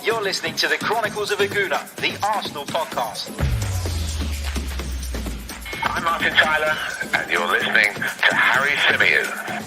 You're listening to the Chronicles of a Gooner, the Arsenal podcast. I'm Martin Tyler, and you're listening to Harry Symeou.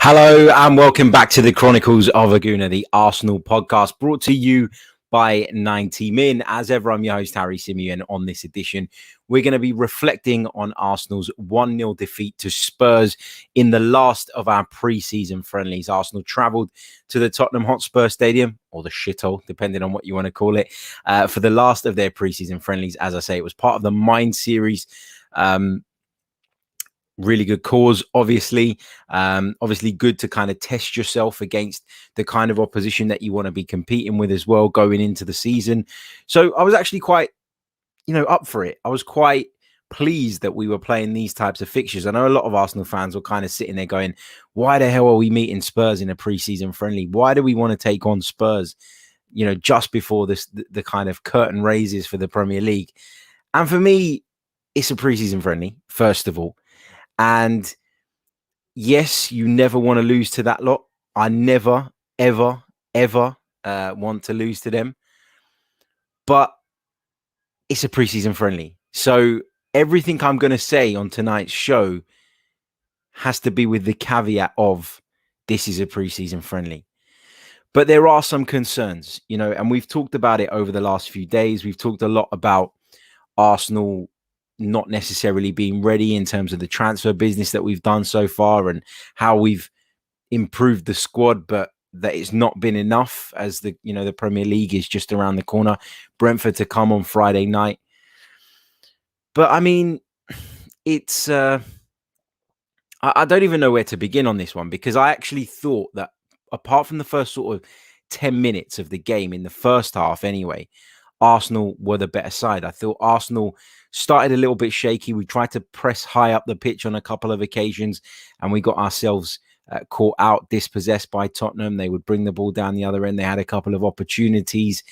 Hello and welcome back to the Chronicles of a Gooner, the Arsenal podcast, brought to you by 90 Min. As ever, I'm your host, Harry Symeou, and on this edition, we're going to be reflecting on Arsenal's 1-0 defeat to Spurs in the last of our pre-season friendlies. Arsenal travelled to the Tottenham Hotspur Stadium, or the shithole, depending on what you want to call it, for the last of their pre-season friendlies. As I say, it was part of the Mind series. Really good cause, obviously good to kind of test yourself against the kind of opposition that you want to be competing with as well going into the season. So I was actually quite, up for it. I was quite pleased that we were playing these types of fixtures. I know a lot of Arsenal fans were kind of sitting there going, why the hell are we meeting Spurs in a pre-season friendly? Why do we want to take on Spurs, just before the kind of curtain raises for the Premier League? And for me, it's a pre-season friendly, first of all. And yes, you never want to lose to that lot. I never, ever want to lose to them. But it's a preseason friendly. So everything I'm going to say on tonight's show has to be with the caveat of this is a preseason friendly. But there are some concerns, and we've talked about it over the last few days. We've talked a lot about Arsenal not necessarily being ready in terms of the transfer business that we've done so far and how we've improved the squad, but that it's not been enough as the Premier League is just around the corner. Brentford to come on Friday night. But I mean, it's, I don't even know where to begin on this one, because I actually thought that apart from the first sort of 10 minutes of the game in the first half anyway, Arsenal were the better side. I thought Arsenal started a little bit shaky. We tried to press high up the pitch on a couple of occasions, and we got ourselves caught out, dispossessed by Tottenham. They would bring the ball down the other end. They had a couple of opportunities.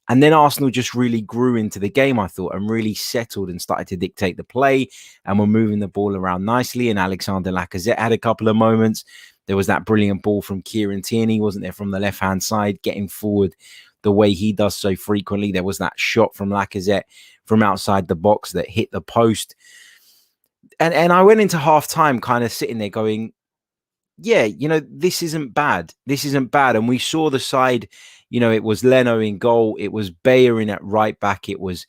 And then Arsenal just really grew into the game, I thought, and really settled and started to dictate the play, and were moving the ball around nicely. And Alexander Lacazette had a couple of moments. There was that brilliant ball from Kieran Tierney, wasn't there, from the left-hand side, getting forward the way he does so frequently. There was that shot from Lacazette from outside the box that hit the post. And I went into half-time kind of sitting there going, yeah, this isn't bad. This isn't bad. And we saw the side, it was Leno in goal. It was Bayer in at right back. It was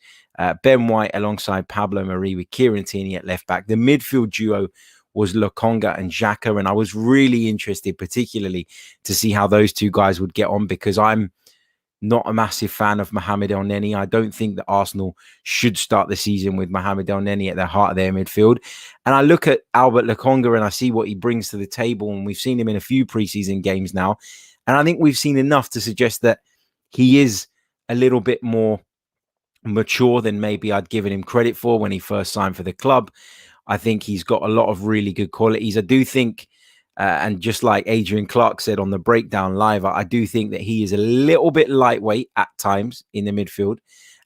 Ben White alongside Pablo Mari with Kieran Tierney at left back. The midfield duo was Lokonga and Xhaka. And I was really interested, particularly, to see how those two guys would get on, because I'm not a massive fan of Mohamed Elneny. I don't think that Arsenal should start the season with Mohamed Elneny at the heart of their midfield. And I look at Albert Lokonga and I see what he brings to the table. And we've seen him in a few preseason games now. And I think we've seen enough to suggest that he is a little bit more mature than maybe I'd given him credit for when he first signed for the club. I think he's got a lot of really good qualities. I do think, and just like Adrian Clark said on the breakdown live, I do think that he is a little bit lightweight at times in the midfield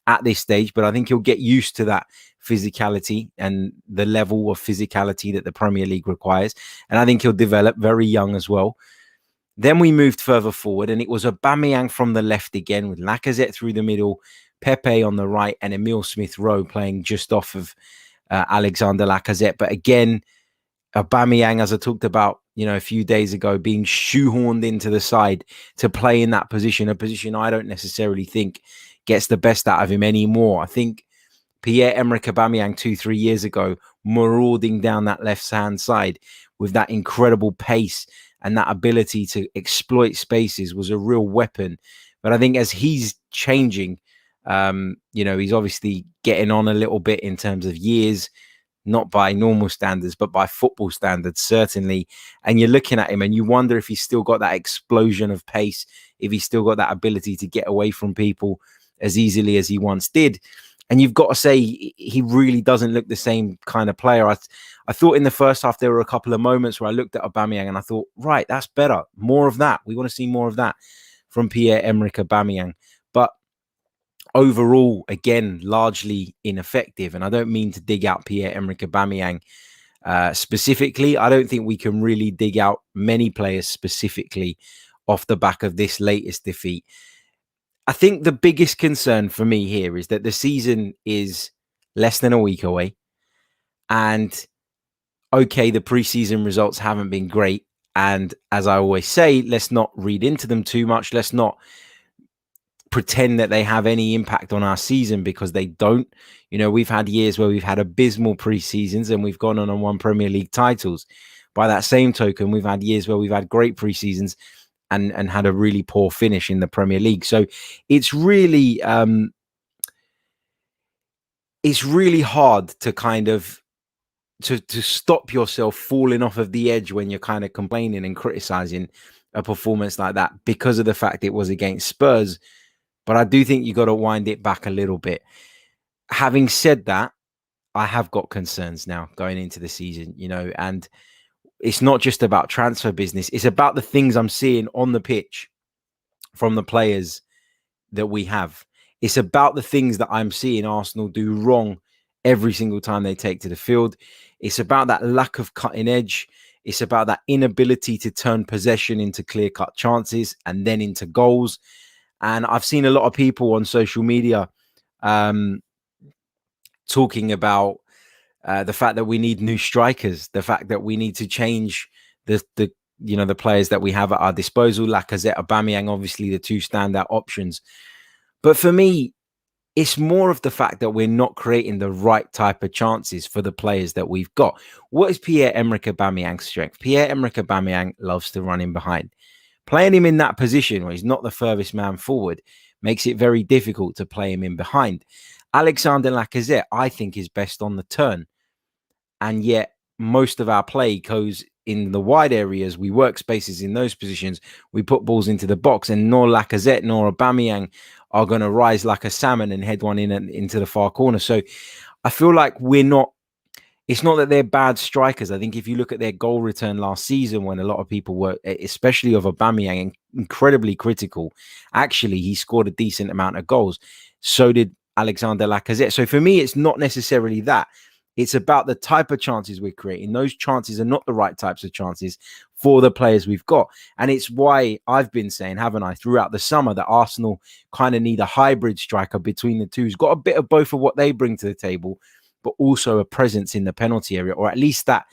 at this stage, but I think he'll get used to that physicality and the level of physicality that the Premier League requires. And I think he'll develop very young as well. Then we moved further forward, and it was Aubameyang from the left again, with Lacazette through the middle, Pepe on the right, and Emile Smith-Rowe playing just off of Alexander Lacazette. But again, Aubameyang, as I talked about, a few days ago, being shoehorned into the side to play in that position, a position I don't necessarily think gets the best out of him anymore. I think Pierre-Emerick Aubameyang 2-3 years ago, marauding down that left-hand side with that incredible pace and that ability to exploit spaces was a real weapon. But I think as he's changing, he's obviously getting on a little bit in terms of years, not by normal standards, but by football standards, certainly. And you're looking at him and you wonder if he's still got that explosion of pace, if he's still got that ability to get away from people as easily as he once did. And you've got to say, he really doesn't look the same kind of player. I thought in the first half, there were a couple of moments where I looked at Aubameyang and I thought, right, that's better. More of that. We want to see more of that. from Pierre-Emerick Aubameyang. But overall, again, largely ineffective. And I don't mean to dig out Pierre-Emerick Aubameyang specifically. I don't think we can really dig out many players specifically off the back of this latest defeat. I think the biggest concern for me here is that the season is less than a week away. And okay, the preseason results haven't been great. And as I always say, let's not read into them too much. Let's not pretend that they have any impact on our season, because they don't. You know, we've had years where we've had abysmal preseasons and we've gone on and won Premier League titles. By that same token, we've had years where we've had great preseasons and had a really poor finish in the Premier League. So it's really hard to kind of to stop yourself falling off of the edge when you're kind of complaining and criticizing a performance like that, because of the fact it was against Spurs. But I do think you got to wind it back a little bit. Having said that, I have got concerns now going into the season, you know, and it's not just about transfer business. It's about the things I'm seeing on the pitch from the players that we have. It's about the things that I'm seeing Arsenal do wrong every single time they take to the field. It's about that lack of cutting edge. It's about that inability to turn possession into clear-cut chances and then into goals. And I've seen a lot of people on social media talking about the fact that we need new strikers, the fact that we need to change the players that we have at our disposal. Lacazette, Aubameyang, obviously the two standout options. But for me, it's more of the fact that we're not creating the right type of chances for the players that we've got. What is Pierre-Emerick Aubameyang's strength? Pierre-Emerick Aubameyang loves to run in behind. Playing him in that position where he's not the furthest man forward makes it very difficult to play him in behind. Alexander Lacazette, I think, is best on the turn. And yet most of our play goes in the wide areas. We work spaces in those positions. We put balls into the box, and nor Lacazette nor Aubameyang are going to rise like a salmon and head one in and into the far corner. So I feel like it's not that they're bad strikers. I think if you look at their goal return last season, when a lot of people were, especially of Aubameyang, incredibly critical, actually, he scored a decent amount of goals. So did Alexander Lacazette. So for me, it's not necessarily that. It's about the type of chances we're creating. Those chances are not the right types of chances for the players we've got. And it's why I've been saying, haven't I, throughout the summer, that Arsenal kind of need a hybrid striker between the two, who's got a bit of both of what they bring to the table, but also a presence in the penalty area, or at least that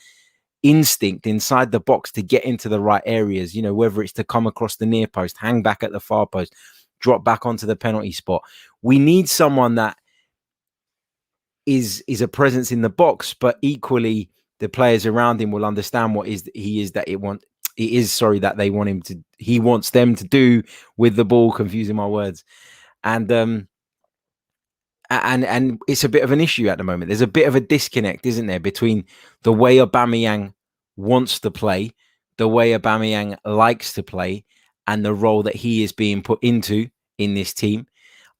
instinct inside the box to get into the right areas, you know, whether it's to come across the near post, hang back at the far post, drop back onto the penalty spot. We need someone that is a presence in the box, but equally the players around him will understand what he wants them to do with the ball, confusing my words. And it's a bit of an issue at the moment. There's a bit of a disconnect, isn't there, between the way Aubameyang wants to play, the way Aubameyang likes to play, and the role that he is being put into in this team.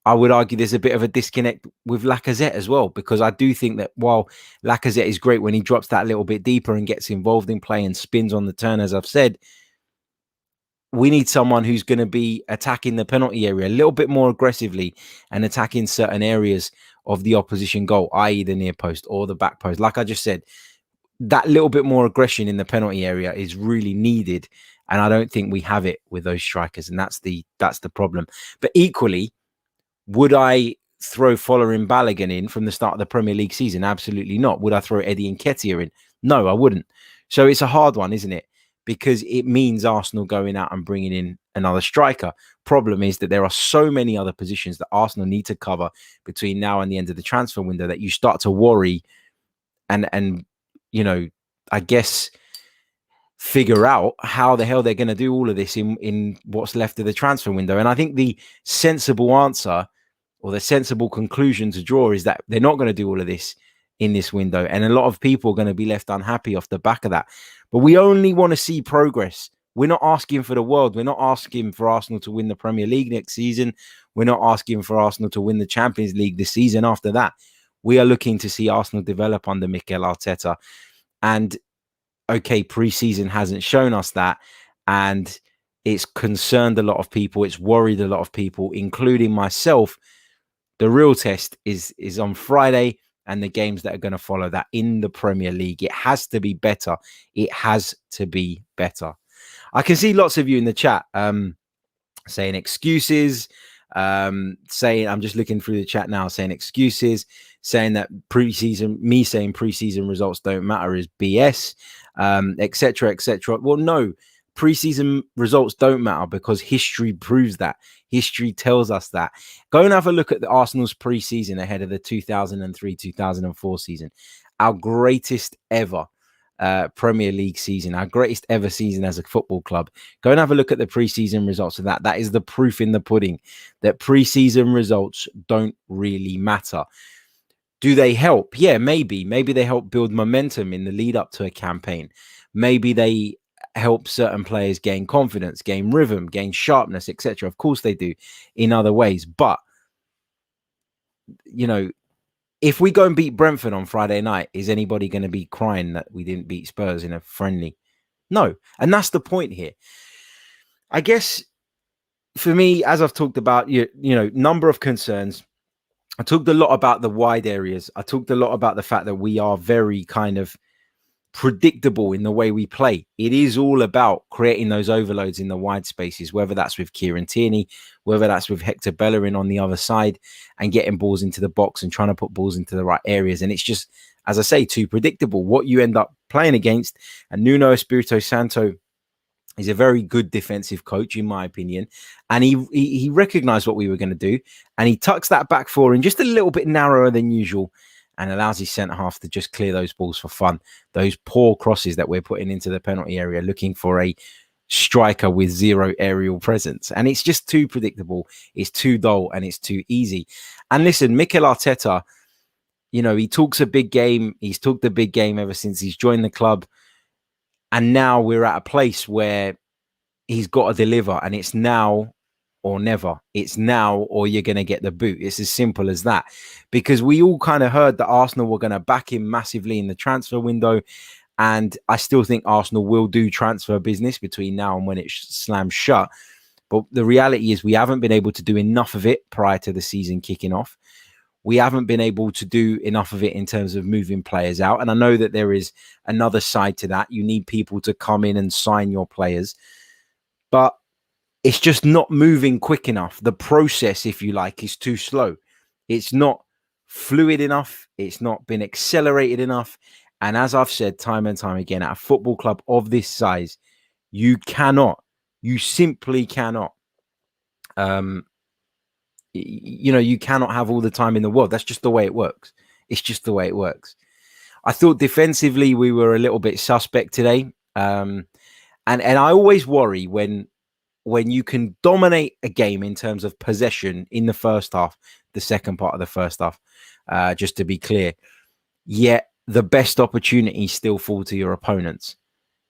I would argue there's a bit of a disconnect with Lacazette as well, because I do think that while Lacazette is great when he drops that little bit deeper and gets involved in play and spins on the turn, as I've said, we need someone who's going to be attacking the penalty area a little bit more aggressively and attacking certain areas of the opposition goal, i.e. the near post or the back post. Like I just said, that little bit more aggression in the penalty area is really needed. And I don't think we have it with those strikers. And that's the problem. But equally, would I throw Folarin Balogun in from the start of the Premier League season? Absolutely not. Would I throw Eddie Nketiah in? No, I wouldn't. So it's a hard one, isn't it? Because it means Arsenal going out and bringing in another striker. Problem is that there are so many other positions that Arsenal need to cover between now and the end of the transfer window that you start to worry and you know, I guess figure out how the hell they're going to do all of this in what's left of the transfer window. And I think the sensible answer, or the sensible conclusion to draw, is that they're not going to do all of this in this window. And a lot of people are going to be left unhappy off the back of that. But we only want to see progress. We're not asking for the world. We're not asking for Arsenal to win the Premier League next season. We're not asking for Arsenal to win the Champions League the season after that. We are looking to see Arsenal develop under Mikel Arteta. And okay, pre-season hasn't shown us that. And It's concerned a lot of people. It's worried a lot of people, including myself. The real test is on Friday and the games that are going to follow that in the Premier League. It has to be better. It has to be better. I can see lots of you in the chat saying excuses, saying, I'm just looking through the chat now, saying excuses, saying that saying preseason results don't matter is BS, etc., etc. Well, no, preseason results don't matter because history proves that. History tells us that. Go and have a look at the Arsenal's preseason ahead of the 2003-2004 season. Our greatest ever Premier League season, our greatest ever season as a football club. Go and have a look at the preseason results of that. That is the proof in the pudding that preseason results don't really matter. Do they help? Yeah, maybe. Maybe they help build momentum in the lead up to a campaign. Maybe they help certain players gain confidence, gain rhythm, gain sharpness, etc. Of course they do in other ways. But, you know, if we go and beat Brentford on Friday night, is anybody going to be crying that we didn't beat Spurs in a friendly? No. And that's the point here. I guess for me, as I've talked about, you know, number of concerns. I talked a lot about the wide areas. I talked a lot about the fact that we are very kind of predictable in the way we play. It is all about creating those overloads in the wide spaces, whether that's with Kieran Tierney, whether that's with Hector Bellerin on the other side and getting balls into the box and trying to put balls into the right areas. And it's just, as I say, too predictable what you end up playing against. And Nuno Espirito Santo is a very good defensive coach, in my opinion. And he recognized what we were going to do. And he tucks that back four in just a little bit narrower than usual and allows his centre half to just clear those balls for fun. Those poor crosses that we're putting into the penalty area, looking for a striker with zero aerial presence. And it's just too predictable. It's too dull and it's too easy. And listen, Mikel Arteta, you know, he talks a big game. He's talked a big game ever since he's joined the club. And now we're at a place where he's got to deliver, and it's now or never. It's now or you're going to get the boot. It's as simple as that. Because we all kind of heard that Arsenal were going to back him massively in the transfer window. And I still think Arsenal will do transfer business between now and when it slams shut. But the reality is we haven't been able to do enough of it prior to the season kicking off. We haven't been able to do enough of it in terms of moving players out. And I know that there is another side to that. You need people to come in and sign your players. But it's just not moving quick enough. The process, if you like, is too slow. It's not fluid enough. It's not been accelerated enough. And as I've said time and time again, at a football club of this size, you simply cannot, you cannot have all the time in the world. That's just the way it works. It's just the way it works. I thought defensively we were a little bit suspect today. And I always worry when you can dominate a game in terms of possession in the first half, the second part of the first half, just to be clear, yet the best opportunities still fall to your opponents.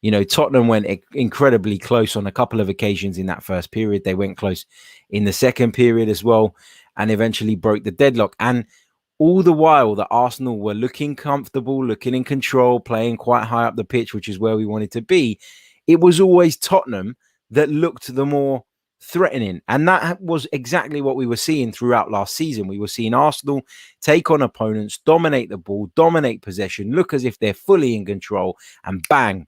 You know, Tottenham went incredibly close on a couple of occasions in that first period. They went close in the second period as well and eventually broke the deadlock. And all the while that Arsenal were looking comfortable, looking in control, playing quite high up the pitch, which is where we wanted to be, it was always Tottenham that looked the more threatening. And that was exactly what we were seeing throughout last season. We were seeing Arsenal take on opponents, dominate the ball, dominate possession, look as if they're fully in control, and bang,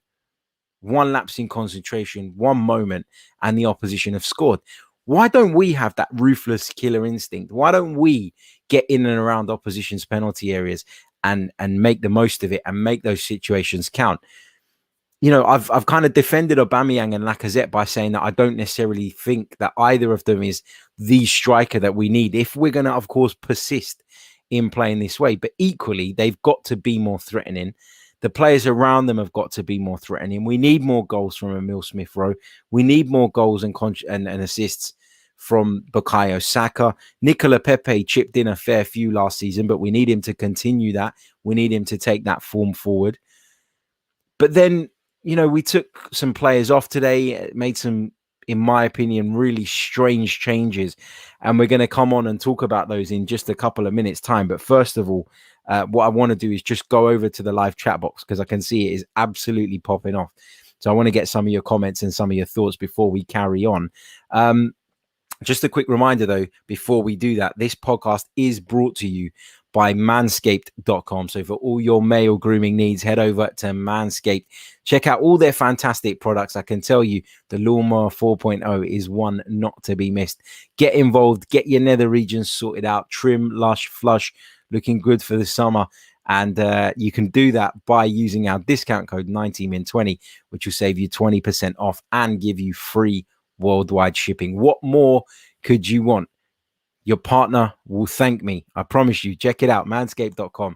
one lapse in concentration, one moment, and the opposition have scored. Why don't we have that ruthless killer instinct? Why don't we get in and around opposition's penalty areas and make the most of it and make those situations count? You know, I've kind of defended Aubameyang and Lacazette by saying that I don't necessarily think that either of them is the striker that we need if we're going to, of course, persist in playing this way. But equally, they've got to be more threatening. The players around them have got to be more threatening. We need more goals from Emile Smith-Rowe. We need more goals and assists from Bukayo Saka. Nicola Pepe chipped in a fair few last season, but we need him to continue that. We need him to take that form forward. But then, you know, we took some players off today, made some, in my opinion, really strange changes. And we're going to come on and talk about those in just a couple of minutes' time. But first of all, what I want to do is just go over to the live chat box because I can see it is absolutely popping off. So I want to get some of your comments and some of your thoughts before we carry on. Just a quick reminder, though, before we do that, this podcast is brought to you by manscaped.com. So for all your male grooming needs, head over to Manscaped. Check out all their fantastic products. I can tell you the Lawnmower 4.0 is one not to be missed. Get involved, get your nether regions sorted out, trim, lush, flush, looking good for the summer. And you can do that by using our discount code 90min20, which will save you 20% off and give you free worldwide shipping. What more could you want? Your partner will thank me. I promise you. Check it out, manscaped.com.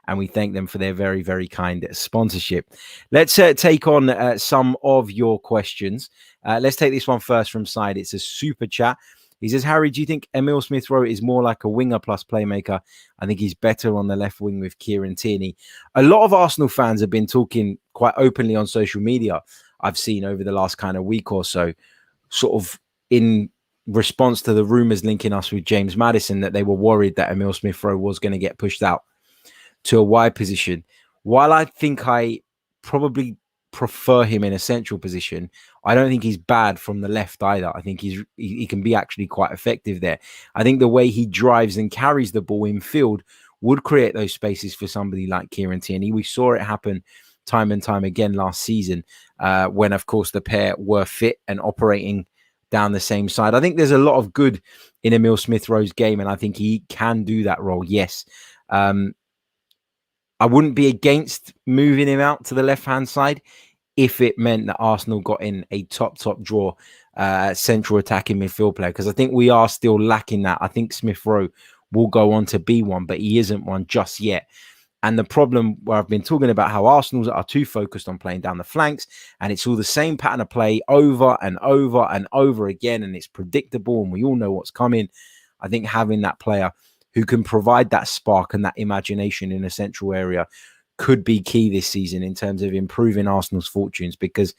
And we thank them for their very, very kind sponsorship. Let's take on some of your questions. Let's take this one first from Side. It's a super chat. He says, Harry, do you think Emile Smith-Rowe is more like a winger plus playmaker? I think he's better on the left wing with Kieran Tierney. A lot of Arsenal fans have been talking quite openly on social media, I've seen over the last kind of week or so, sort of in response to the rumours linking us with James Maddison, that they were worried that Emile Smith-Rowe was going to get pushed out to a wide position. While I think I probably prefer him in a central position, I don't think he's bad from the left either. I think he can be actually quite effective there. I think the way he drives and carries the ball in field would create those spaces for somebody like Kieran Tierney. We saw it happen time and time again last season when, of course, the pair were fit and operating down the same side. I think there's a lot of good in Emile Smith-Rowe's game, and I think he can do that role, yes. I wouldn't be against moving him out to the left-hand side if it meant that Arsenal got in a top draw central attacking midfield player, because I think we are still lacking that. I think Smith-Rowe will go on to be one, but he isn't one just yet. And the problem where I've been talking about how Arsenal are too focused on playing down the flanks, and it's all the same pattern of play over and over and over again, and it's predictable, and we all know what's coming. I think having that player who can provide that spark and that imagination in a central area could be key this season in terms of improving Arsenal's fortunes, because,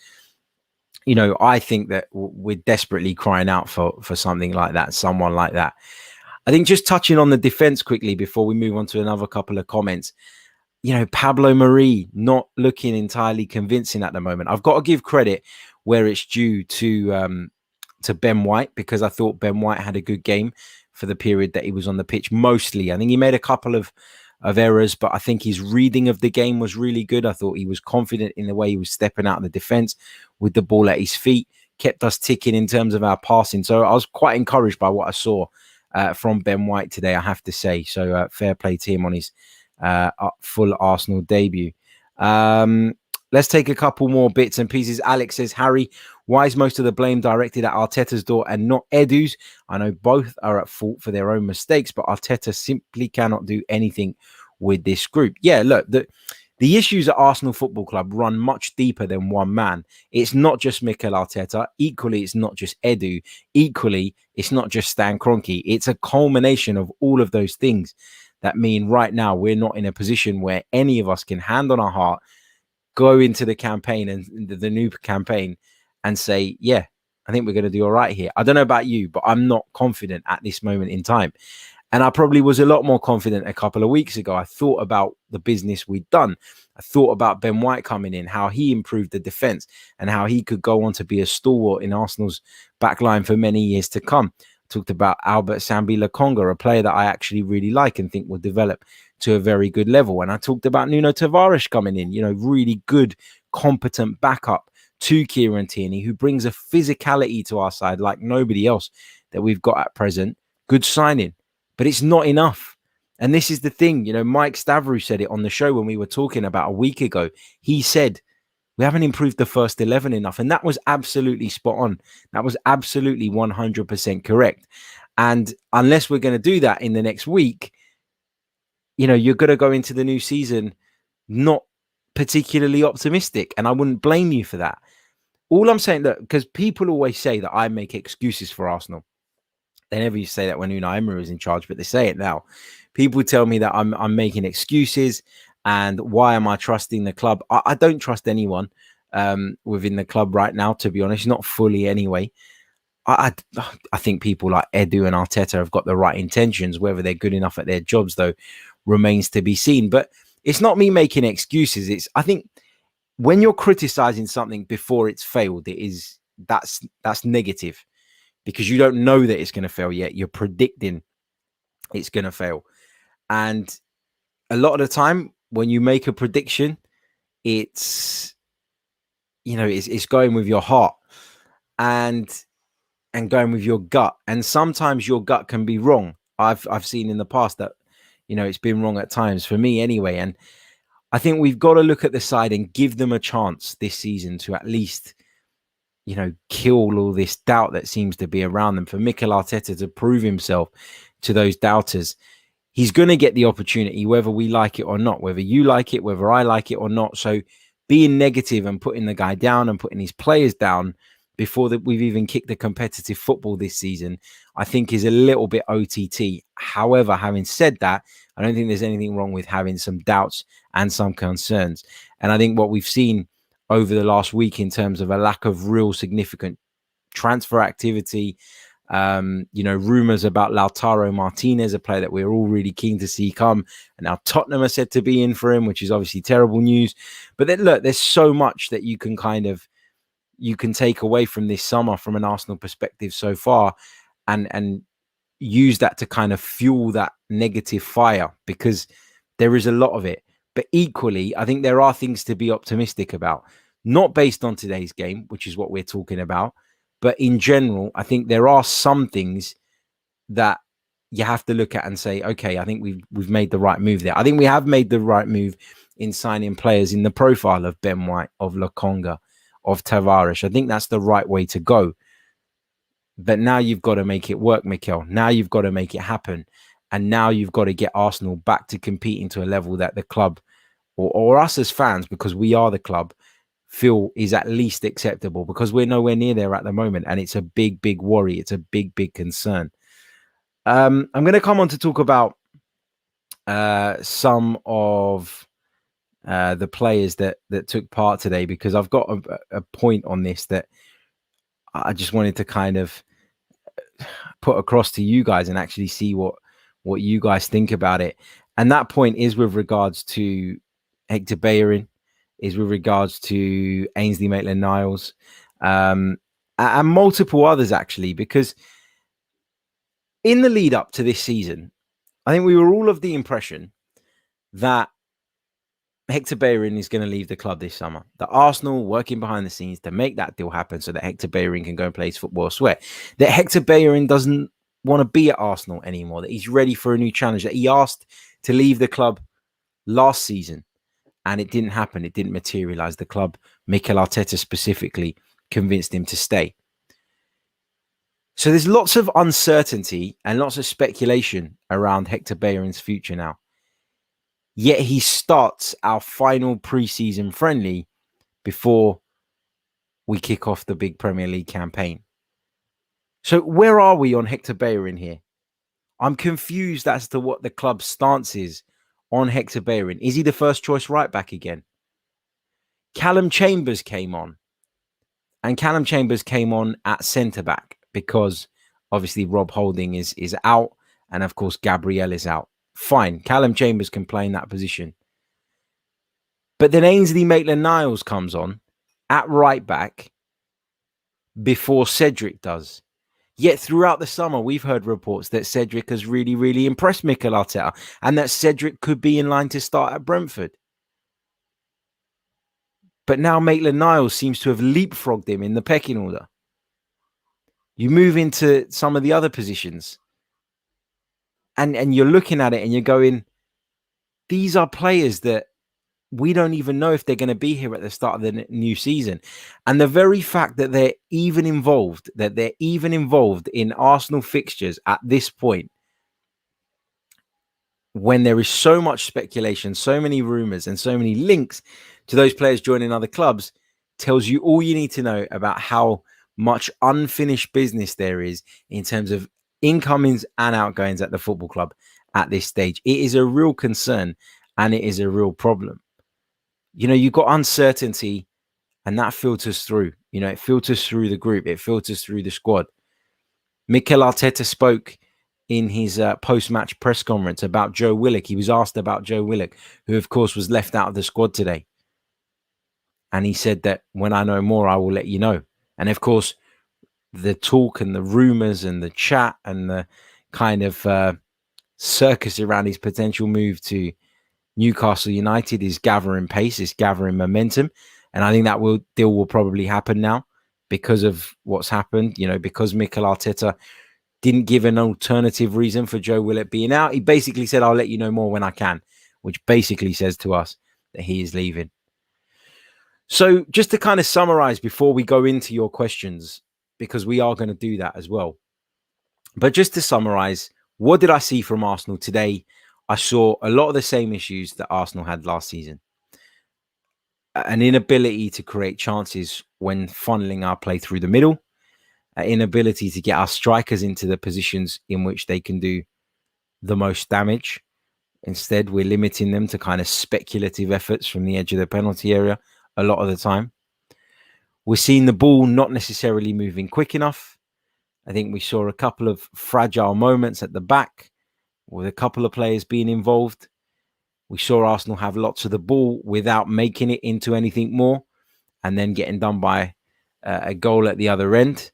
you know, I think that we're desperately crying out for something like that, someone like that. I think just touching on the defense quickly before we move on to another couple of comments, you know, Pablo Mari not looking entirely convincing at the moment. I've got to give credit where it's due to Ben White, because I thought Ben White had a good game for the period that he was on the pitch. Mostly, I think he made a couple of errors, but I think his reading of the game was really good. I thought he was confident in the way he was stepping out of the defense with the ball at his feet, kept us ticking in terms of our passing. So I was quite encouraged by what I saw from Ben White today, I have to say. So fair play to him on his full Arsenal debut. Let's take a couple more bits and pieces. Alex says, Harry, why is most of the blame directed at Arteta's door and not Edu's? I know both are at fault for their own mistakes, but Arteta simply cannot do anything with this group. Yeah, look, the issues at Arsenal Football Club run much deeper than one man. It's not just Mikel Arteta. Equally, it's not just Edu. Equally, it's not just Stan Kroenke. It's a culmination of all of those things that mean right now we're not in a position where any of us can, hand on our heart, go into the campaign and the new campaign and say, yeah, I think we're going to do all right here. I don't know about you, but I'm not confident at this moment in time. And I probably was a lot more confident a couple of weeks ago. I thought about the business we'd done. I thought about Ben White coming in, how he improved the defence and how he could go on to be a stalwart in Arsenal's backline for many years to come. I talked about Albert Sambi-Lokonga, a player that I actually really like and think will develop to a very good level. And I talked about Nuno Tavares coming in, you know, really good, competent backup to Kieran Tierney, who brings a physicality to our side like nobody else that we've got at present. Good signing. But it's not enough. And this is the thing, you know, Mike Stavrou said it on the show when we were talking about a week ago. He said, we haven't improved the first 11 enough. And that was absolutely spot on. That was absolutely 100% correct. And unless we're going to do that in the next week, you know, you're going to go into the new season not particularly optimistic. And I wouldn't blame you for that. All I'm saying, that because people always say that I make excuses for Arsenal. They never used to say that when Unai Emery was in charge, but they say it now. People tell me that I'm making excuses, and why am I trusting the club? I don't trust anyone within the club right now, to be honest, not fully anyway. I think people like Edu and Arteta have got the right intentions. Whether they're good enough at their jobs, though, remains to be seen. But it's not me making excuses. I think when you're criticizing something before it's failed, that's negative, because you don't know that it's going to fail yet. You're predicting it's going to fail. And a lot of the time when you make a prediction, it's going with your heart and going with your gut. And sometimes your gut can be wrong. I've seen in the past that, it's been wrong at times for me anyway. And I think we've got to look at the side and give them a chance this season to at least, kill all this doubt that seems to be around them. For Mikel Arteta to prove himself to those doubters, he's going to get the opportunity, whether we like it or not, whether you like it, whether I like it or not. So being negative and putting the guy down and putting his players down before that we've even kicked the competitive football this season, I think is a little bit OTT. However, having said that, I don't think there's anything wrong with having some doubts and some concerns. And I think what we've seen over the last week in terms of a lack of real significant transfer activity, rumors about Lautaro Martinez, a player that we're all really keen to see come, and now Tottenham are said to be in for him, which is obviously terrible news. But then look, there's so much that you can take away from this summer from an Arsenal perspective so far, and use that to kind of fuel that negative fire, because there is a lot of it. But equally, I think there are things to be optimistic about, not based on today's game, which is what we're talking about, but in general. I think there are some things that you have to look at and say, okay, I think we've made the right move there. I think we have made the right move in signing players in the profile of Ben White, of Lokonga, of Tavares. I think that's the right way to go. But now you've got to make it work, Mikel. Now you've got to make it happen. And now you've got to get Arsenal back to competing to a level that the club, or us as fans, because we are the club, feel is at least acceptable, because we're nowhere near there at the moment. And it's a big, big worry. It's a big, big concern. I'm going to come on to talk about some of the players that took part today, because I've got a point on this that I just wanted to kind of put across to you guys and actually see what you guys think about it. And that point is with regards to Hector Bellerin, is with regards to Ainsley Maitland-Niles, and multiple others, actually, because in the lead up to this season, I think we were all of the impression that Hector Bellerin is going to leave the club this summer. That Arsenal working behind the scenes to make that deal happen so that Hector Bellerin can go and play his football elsewhere. That Hector Bellerin doesn't want to be at Arsenal anymore. That he's ready for a new challenge. That he asked to leave the club last season and it didn't happen. It didn't materialize. The club, Mikel Arteta specifically, convinced him to stay. So there's lots of uncertainty and lots of speculation around Hector Bellerin's future now. Yet he starts our final pre-season friendly before we kick off the big Premier League campaign. So where are we on Hector Bellerin here? I'm confused as to what the club's stance is on Hector Bellerin. Is he the first choice right back again? Callum Chambers came on. And Callum Chambers came on at centre back because obviously Rob Holding is out. And of course, Gabriel is out. Fine. Callum Chambers can play in that position. But then Ainsley Maitland-Niles comes on at right back before Cedric does. Yet throughout the summer, we've heard reports that Cedric has really, really impressed Mikel Arteta and that Cedric could be in line to start at Brentford. But now Maitland-Niles seems to have leapfrogged him in the pecking order. You move into some of the other positions and you're looking at it and you're going, these are players that we don't even know if they're going to be here at the start of the new season. And the very fact that they're even involved in Arsenal fixtures at this point, when there is so much speculation, so many rumors and so many links to those players joining other clubs, tells you all you need to know about how much unfinished business there is in terms of incomings and outgoings at the football club at this stage. It is a real concern and it is a real problem. You know, you've got uncertainty and that filters through. You know, it filters through the group. It filters through the squad. Mikel Arteta spoke in his post-match press conference about Joe Willock. He was asked about Joe Willock, who, of course, was left out of the squad today. And he said that when I know more, I will let you know. And of course, the talk and the rumors and the chat and the kind of circus around his potential move to Newcastle United is gathering pace, it's gathering momentum. And I think that deal will probably happen now because of what's happened, because Mikel Arteta didn't give an alternative reason for Joe Willett being out. He basically said, I'll let you know more when I can, which basically says to us that he is leaving. So just to kind of summarize before we go into your questions, because we are going to do that as well. But just to summarize, what did I see from Arsenal today? I saw a lot of the same issues that Arsenal had last season. An inability to create chances when funneling our play through the middle. An inability to get our strikers into the positions in which they can do the most damage. Instead, we're limiting them to kind of speculative efforts from the edge of the penalty area a lot of the time. We're seeing the ball not necessarily moving quick enough. I think we saw a couple of fragile moments at the back with a couple of players being involved. We saw Arsenal have lots of the ball without making it into anything more and then getting done by a goal at the other end.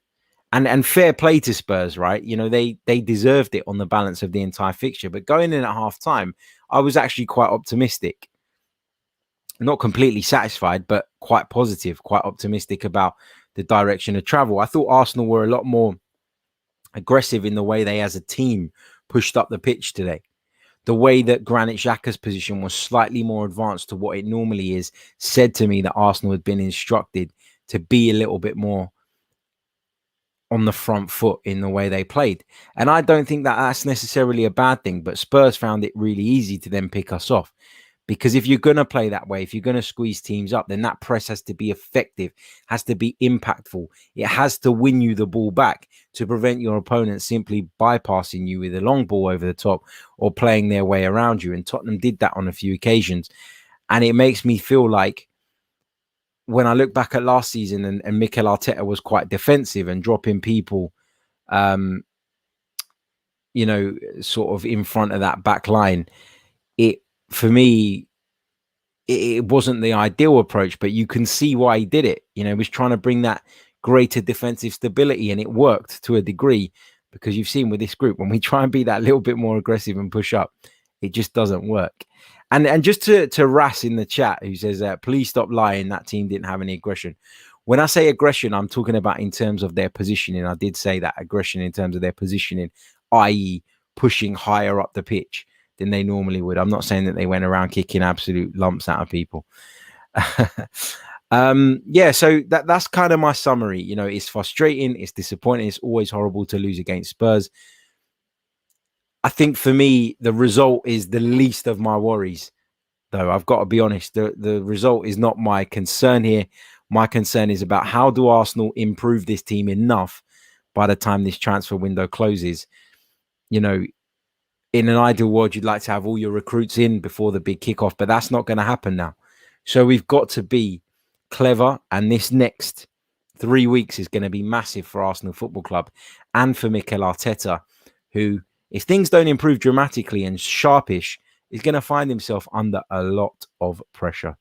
And fair play to Spurs, right? They deserved it on the balance of the entire fixture. But going in at half time, I was actually quite optimistic. Not completely satisfied, but quite positive, quite optimistic about the direction of travel. I thought Arsenal were a lot more aggressive in the way they as a team pushed up the pitch today. The way that Granit Xhaka's position was slightly more advanced to what it normally is said to me that Arsenal had been instructed to be a little bit more on the front foot in the way they played. And I don't think that that's necessarily a bad thing, but Spurs found it really easy to then pick us off. Because if you're going to play that way, if you're going to squeeze teams up, then that press has to be effective, has to be impactful. It has to win you the ball back to prevent your opponent simply bypassing you with a long ball over the top or playing their way around you. And Tottenham did that on a few occasions. And it makes me feel like when I look back at last season and Mikel Arteta was quite defensive and dropping people, sort of in front of that back line, for me, it wasn't the ideal approach, but you can see why he did it. He was trying to bring that greater defensive stability, and it worked to a degree because you've seen with this group, when we try and be that little bit more aggressive and push up, it just doesn't work. And just to Ras in the chat, who says, please stop lying, that team didn't have any aggression. When I say aggression, I'm talking about in terms of their positioning. I did say that aggression in terms of their positioning, i.e. pushing higher up the pitch than they normally would. I'm not saying that they went around kicking absolute lumps out of people. So that's kind of my summary. It's frustrating, it's disappointing, it's always horrible to lose against Spurs. I think for me, the result is the least of my worries, though. I've got to be honest. The result is not my concern here. My concern is about how do Arsenal improve this team enough by the time this transfer window closes. In an ideal world, you'd like to have all your recruits in before the big kickoff, but that's not going to happen now. So we've got to be clever, and this next 3 weeks is going to be massive for Arsenal Football Club and for Mikel Arteta, who, if things don't improve dramatically and sharpish, is going to find himself under a lot of pressure.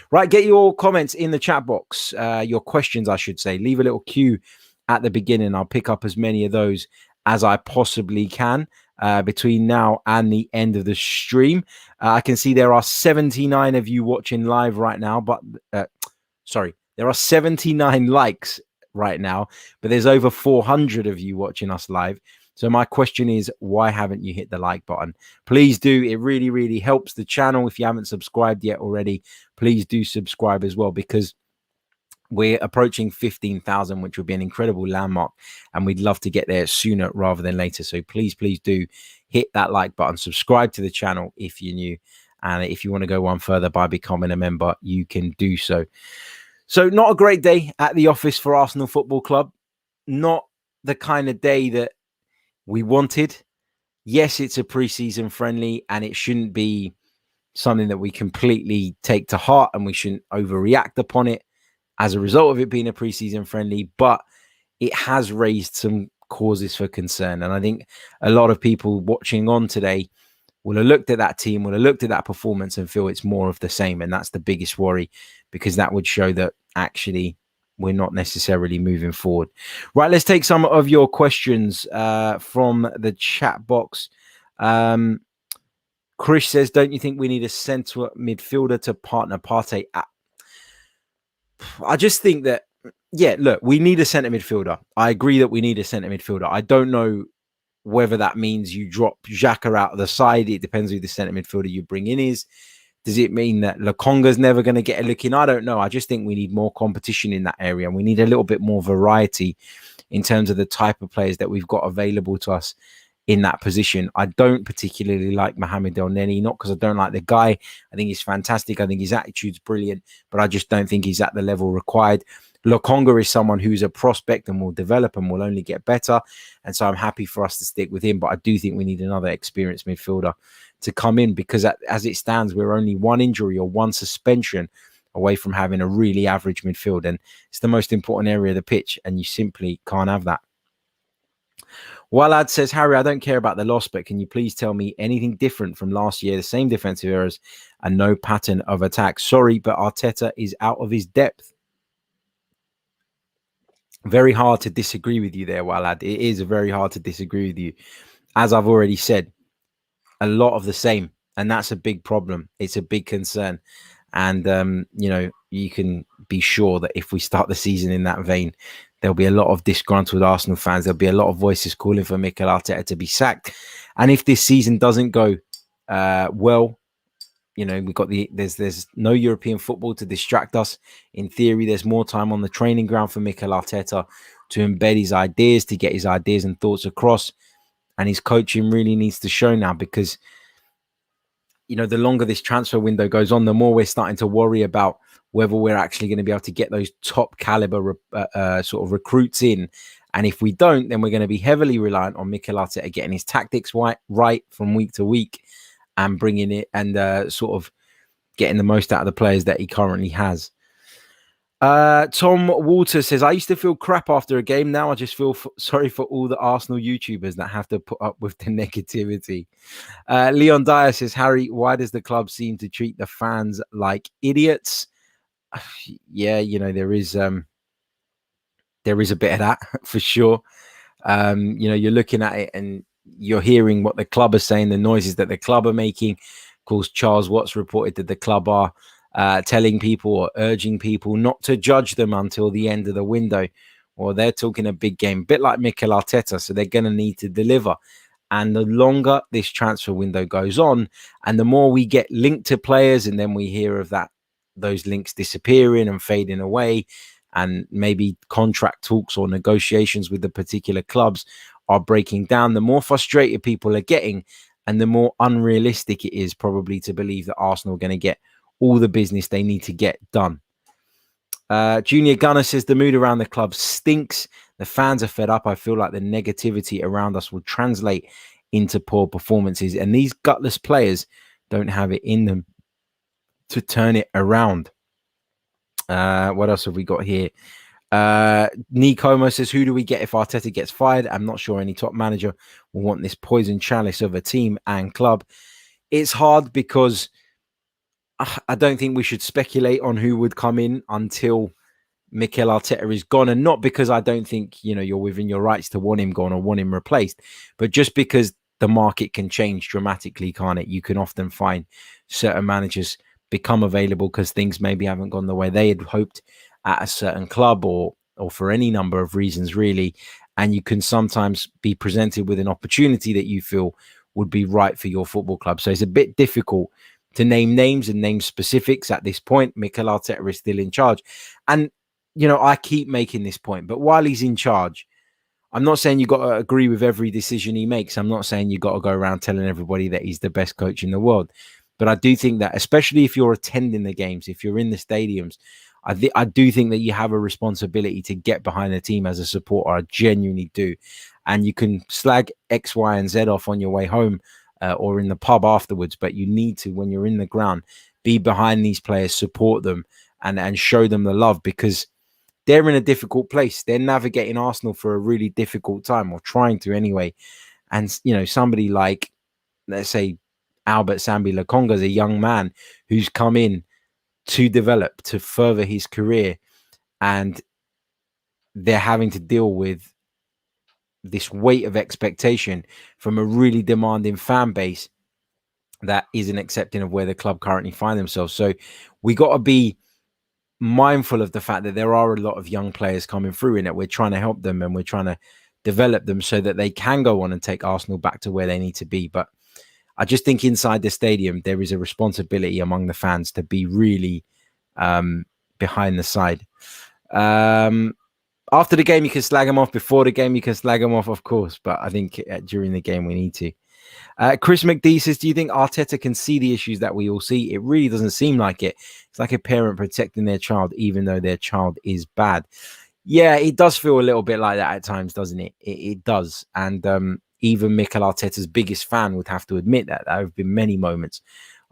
Right, get your comments in the chat box, your questions, I should say. Leave a little cue at the beginning. I'll pick up as many of those as I possibly can between now and the end of the stream. I can see there are 79 of you watching live right now, but there are 79 likes right now, but there's over 400 of you watching us live. So my question is, why haven't you hit the like button? Please do. It really, really helps the channel. If you haven't subscribed yet already, please do subscribe as well, because we're approaching 15,000, which would be an incredible landmark, and we'd love to get there sooner rather than later. So please do hit that like button, subscribe to the channel if you're new, and if you want to go one further by becoming a member, you can do so. So not a great day at the office for Arsenal Football Club. Not the kind of day that we wanted. Yes, it's a pre-season friendly, and it shouldn't be something that we completely take to heart, and we shouldn't overreact upon it as a result of it being a pre-season friendly, but it has raised some causes for concern. And I think a lot of people watching on today will have looked at that team, will have looked at that performance and feel it's more of the same. And that's the biggest worry, because that would show that actually we're not necessarily moving forward. Right, let's take some of your questions from the chat box. Chris says, don't you think we need a centre midfielder to partner Partey? I just think that, yeah, look, we need a centre midfielder. I agree that we need a centre midfielder. I don't know whether that means you drop Xhaka out of the side. It depends who the centre midfielder you bring in is. Does it mean that Lokonga's never going to get a look in? I don't know. I just think we need more competition in that area. And we need a little bit more variety in terms of the type of players that we've got available to us in that position. I don't particularly like Mohamed El Neni, not because I don't like the guy. I think he's fantastic. I think his attitude's brilliant, but I just don't think he's at the level required. Lokonga is someone who's a prospect and will develop and will only get better. And so I'm happy for us to stick with him. But I do think we need another experienced midfielder to come in, because as it stands, we're only one injury or one suspension away from having a really average midfield. And it's the most important area of the pitch, and you simply can't have that. Walad says, Harry, I don't care about the loss, but can you please tell me anything different from last year? The same defensive errors and no pattern of attack. Sorry, but Arteta is out of his depth. Very hard to disagree with you there, Walad. It is very hard to disagree with you. As I've already said, a lot of the same, and that's a big problem. It's a big concern. And, you can be sure that if we start the season in that vein, there'll be a lot of disgruntled Arsenal fans. There'll be a lot of voices calling for Mikel Arteta to be sacked. And if this season doesn't go well, we've got there's no European football to distract us. In theory, there's more time on the training ground for Mikel Arteta to embed his ideas, to get his ideas and thoughts across. And his coaching really needs to show now, because, the longer this transfer window goes on, the more we're starting to worry about whether we're actually going to be able to get those top caliber sort of recruits in. And if we don't, then we're going to be heavily reliant on Mikel Arteta getting his tactics right from week to week and bringing it and sort of getting the most out of the players that he currently has. Tom Walter says, I used to feel crap after a game. Now I just feel sorry for all the Arsenal YouTubers that have to put up with the negativity. Leon Dyer says, Harry, why does the club seem to treat the fans like idiots? Yeah, there is a bit of that for sure. You're looking at it and you're hearing what the club are saying, the noises that the club are making. Of course, Charles Watts reported that the club are telling people or urging people not to judge them until the end of the window. Or they're talking a big game, a bit like Mikel Arteta, so they're going to need to deliver. And the longer this transfer window goes on, and the more we get linked to players, and then we hear of those links disappearing and fading away, and maybe contract talks or negotiations with the particular clubs are breaking down, the more frustrated people are getting, and the more unrealistic it is probably to believe that Arsenal are going to get all the business they need to get done. Junior Gunner says, the mood around the club stinks. The fans are fed up. I feel like the negativity around us will translate into poor performances, and these gutless players don't have it in them to turn it around. What else have we got here? Nicomo says, who do we get if Arteta gets fired? I'm not sure any top manager will want this poison chalice of a team and club. It's hard because I don't think we should speculate on who would come in until Mikel Arteta is gone. And not because I don't think, you're within your rights to want him gone or want him replaced, but just because the market can change dramatically, can't it? You can often find certain managers become available because things maybe haven't gone the way they had hoped at a certain club or for any number of reasons, really. And you can sometimes be presented with an opportunity that you feel would be right for your football club. So it's a bit difficult to name names and name specifics at this point. Mikel Arteta is still in charge. And, I keep making this point, but while he's in charge, I'm not saying you got to agree with every decision he makes. I'm not saying you got to go around telling everybody that he's the best coach in the world. But I do think that, especially if you're attending the games, if you're in the stadiums, I do think that you have a responsibility to get behind the team as a supporter. I genuinely do. And you can slag X, Y, and Z off on your way home or in the pub afterwards. But you need to, when you're in the ground, be behind these players, support them and show them the love, because they're in a difficult place. They're navigating Arsenal for a really difficult time, or trying to anyway. And, somebody like, let's say, Albert Sambi Lokonga is a young man who's come in to develop, to further his career, and they're having to deal with this weight of expectation from a really demanding fan base that isn't accepting of where the club currently find themselves. So we got to be mindful of the fact that there are a lot of young players coming through in it. We're trying to help them and we're trying to develop them so that they can go on and take Arsenal back to where they need to be. But I just think inside the stadium, there is a responsibility among the fans to be really behind the side. After the game, you can slag them off. Before the game, you can slag them off, of course. But I think during the game, we need to. Chris McD says, do you think Arteta can see the issues that we all see? It really doesn't seem like it. It's like a parent protecting their child, even though their child is bad. Yeah, it does feel a little bit like that at times, doesn't it? It does. And even Mikel Arteta's biggest fan would have to admit that. There have been many moments,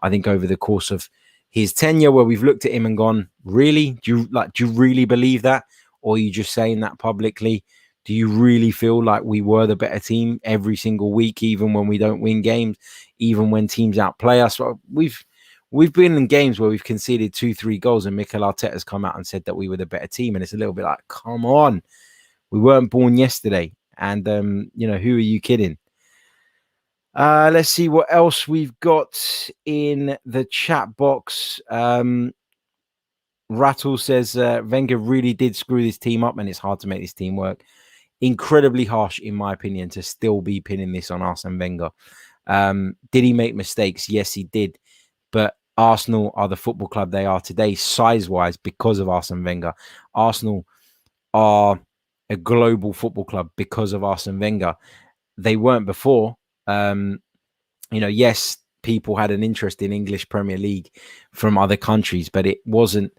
I think, over the course of his tenure where we've looked at him and gone, really? Do you really believe that? Or are you just saying that publicly? Do you really feel like we were the better team every single week, even when we don't win games, even when teams outplay us? Well, we've been in games where we've conceded 2-3 goals and Mikel Arteta has come out and said that we were the better team. And it's a little bit like, come on, we weren't born yesterday. And, who are you kidding? Let's see what else we've got in the chat box. Rattle says Wenger really did screw this team up and it's hard to make this team work. Incredibly harsh, in my opinion, to still be pinning this on Arsene Wenger. Did he make mistakes? Yes, he did. But Arsenal are the football club they are today, size-wise, because of Arsene Wenger. Arsenal are a global football club because of Arsene Wenger. They weren't before. Yes, people had an interest in English Premier League from other countries, but it wasn't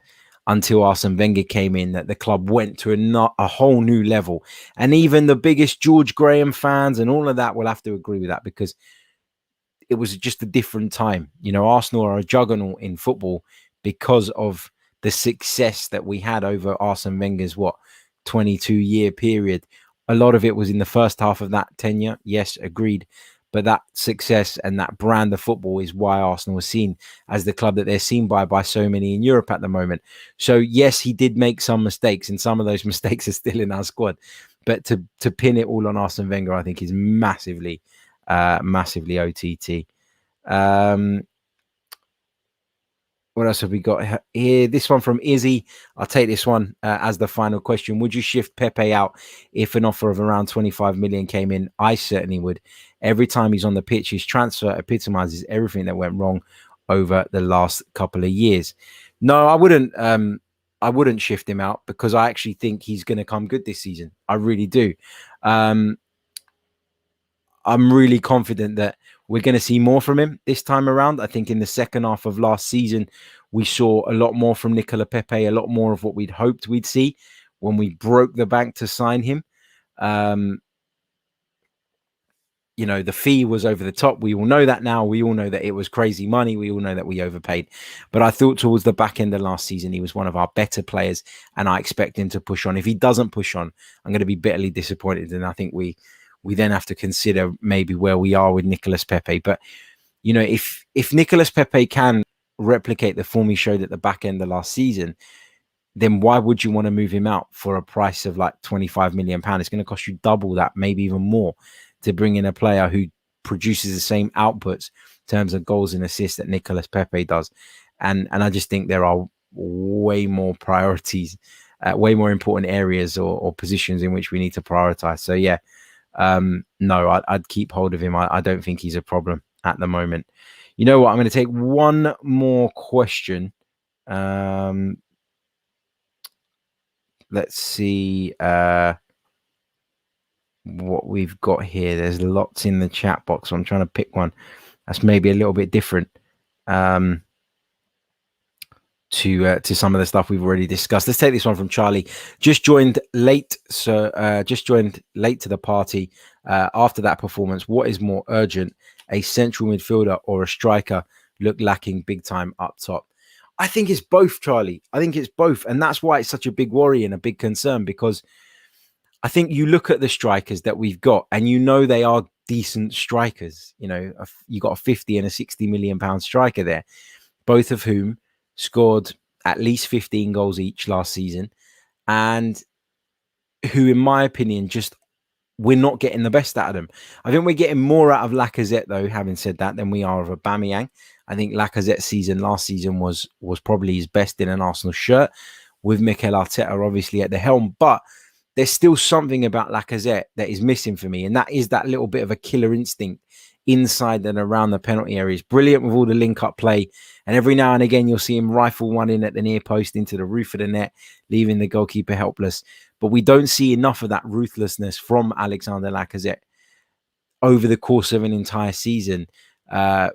until Arsene Wenger came in that the club went to a whole new level. And even the biggest George Graham fans and all of that will have to agree with that because it was just a different time. Arsenal are a juggernaut in football because of the success that we had over Arsene Wenger's 22-year period. A lot of it was in the first half of that tenure. Yes, agreed. But that success and that brand of football is why Arsenal was seen as the club that they're seen by so many in Europe at the moment. So, yes, he did make some mistakes, and some of those mistakes are still in our squad. But to pin it all on Arsene Wenger, I think is massively OTT. What else have we got here? This one from Izzy. I'll take this one as the final question. Would you shift Pepe out if an offer of around 25 million came in? I certainly would. Every time he's on the pitch, his transfer epitomizes everything that went wrong over the last couple of years. No, I wouldn't. I wouldn't shift him out because I actually think he's going to come good this season. I really do. I'm really confident that we're going to see more from him this time around. I think in the second half of last season, we saw a lot more from Nicola Pepe, a lot more of what we'd hoped we'd see when we broke the bank to sign him. The fee was over the top. We all know that now. We all know that it was crazy money. We all know that we overpaid. But I thought towards the back end of last season, he was one of our better players, and I expect him to push on. If he doesn't push on, I'm going to be bitterly disappointed, and I think we then have to consider maybe where we are with Nicolas Pepe. But, if Nicolas Pepe can replicate the form he showed at the back end of last season, then why would you want to move him out for a price of like £25 million? It's going to cost you double that, maybe even more, to bring in a player who produces the same outputs in terms of goals and assists that Nicolas Pepe does. And I just think there are way more priorities, way more important areas or positions in which we need to prioritize. So, yeah. No, I'd keep hold of him. I don't think he's a problem at the moment. You know what? I'm going to take one more question. Let's see what we've got here. There's lots in the chat box. So I'm trying to pick one that's maybe a little bit different to some of the stuff we've already discussed. Let's take this one from Charlie. Just joined late to the party after that performance. What is more urgent, a central midfielder or a striker look lacking big time up top? I think it's both, Charlie. I think it's both. And that's why it's such a big worry and a big concern, because I think you look at the strikers that we've got and they are decent strikers. You know, you got a 50 and a 60 million pound striker there, both of whom scored at least 15 goals each last season, and who, in my opinion, just we're not getting the best out of them. I think we're getting more out of Lacazette, though, having said that, than we are of Aubameyang. I think Lacazette's season last season was probably his best in an Arsenal shirt, with Mikel Arteta obviously at the helm. But there's still something about Lacazette that is missing for me, and that is that little bit of a killer instinct inside and around the penalty area. He's brilliant with all the link-up play, and every now and again you'll see him rifle one in at the near post into the roof of the net, leaving the goalkeeper helpless. But we don't see enough of that ruthlessness from Alexander Lacazette over the course of an entire season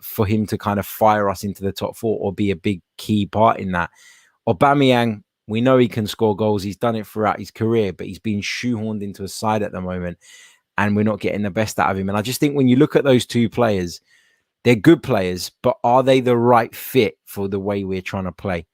for him to kind of fire us into the top four or be a big key part in that. Aubameyang, we know he can score goals. He's done it throughout his career, but he's been shoehorned into a side at the moment, and we're not getting the best out of him. And I just think when you look at those two players, they're good players, but are they the right fit for the way we're trying to play?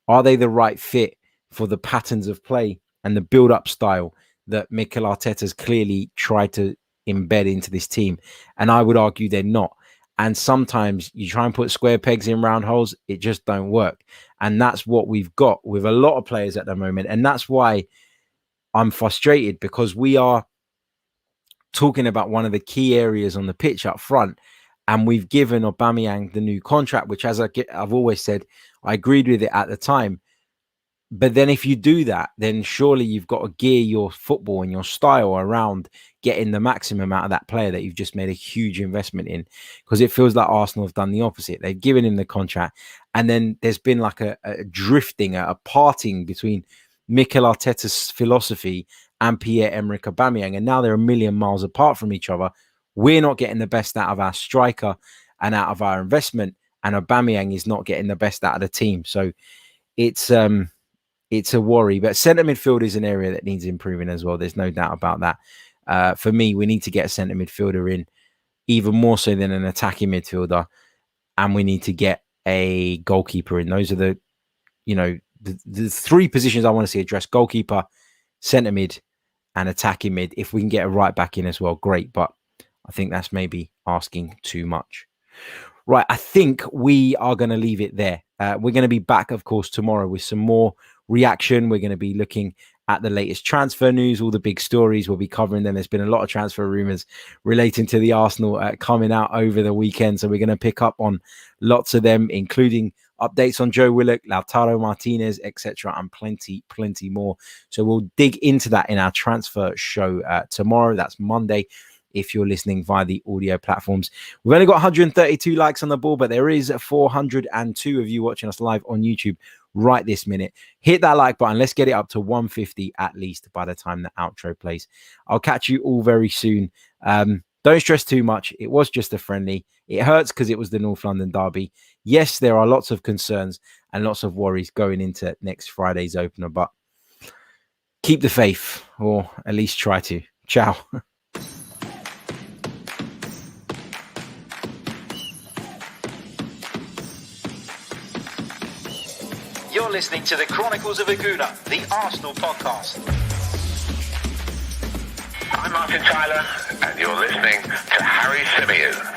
Are they the right fit for the patterns of play and the build-up style that Mikel Arteta's clearly tried to embed into this team? And I would argue they're not. And sometimes you try and put square pegs in round holes, it just don't work. And that's what we've got with a lot of players at the moment. And that's why I'm frustrated, because we are talking about one of the key areas on the pitch up front. And we've given Aubameyang the new contract, which, as I've always said, I agreed with it at the time. But then if you do that, then surely you've got to gear your football and your style around getting the maximum out of that player that you've just made a huge investment in. Because it feels like Arsenal have done the opposite. They've given him the contract, and then there's been like a drifting, a parting between Mikel Arteta's philosophy and Pierre-Emerick Aubameyang, and now they're a million miles apart from each other. We're not getting the best out of our striker and out of our investment, and Aubameyang is not getting the best out of the team. So it's a worry. But centre midfield is an area that needs improving as well. There's no doubt about that. For me, we need to get a centre midfielder in, even more so than an attacking midfielder, and we need to get a goalkeeper in. Those are the three positions I want to see addressed: goalkeeper, centre mid, and attacking mid. If we can get a right back in as well, great. But I think that's maybe asking too much. Right, I think we are going to leave it there. We're going to be back, of course, tomorrow with some more reaction. We're going to be looking at the latest transfer news, all the big stories. We'll be covering them. There's been a lot of transfer rumours relating to the Arsenal coming out over the weekend. So we're going to pick up on lots of them, including updates on Joe Willock, Lautaro Martinez, etc., and plenty more. So we'll dig into that in our transfer show tomorrow. That's Monday, if you're listening via the audio platforms. We've only got 132 likes on the ball, but there is 402 of you watching us live on YouTube right this minute. Hit that like button. Let's get it up to 150 at least by the time the outro plays. I'll catch you all very soon. Don't stress too much. It was just a friendly. It hurts because it was the North London derby. Yes, there are lots of concerns and lots of worries going into next Friday's opener, but keep the faith, or at least try to. Ciao. You're listening to the Chronicles of a Gooner, the Arsenal podcast. I'm Martin Tyler, and you're listening to Harry Symeou.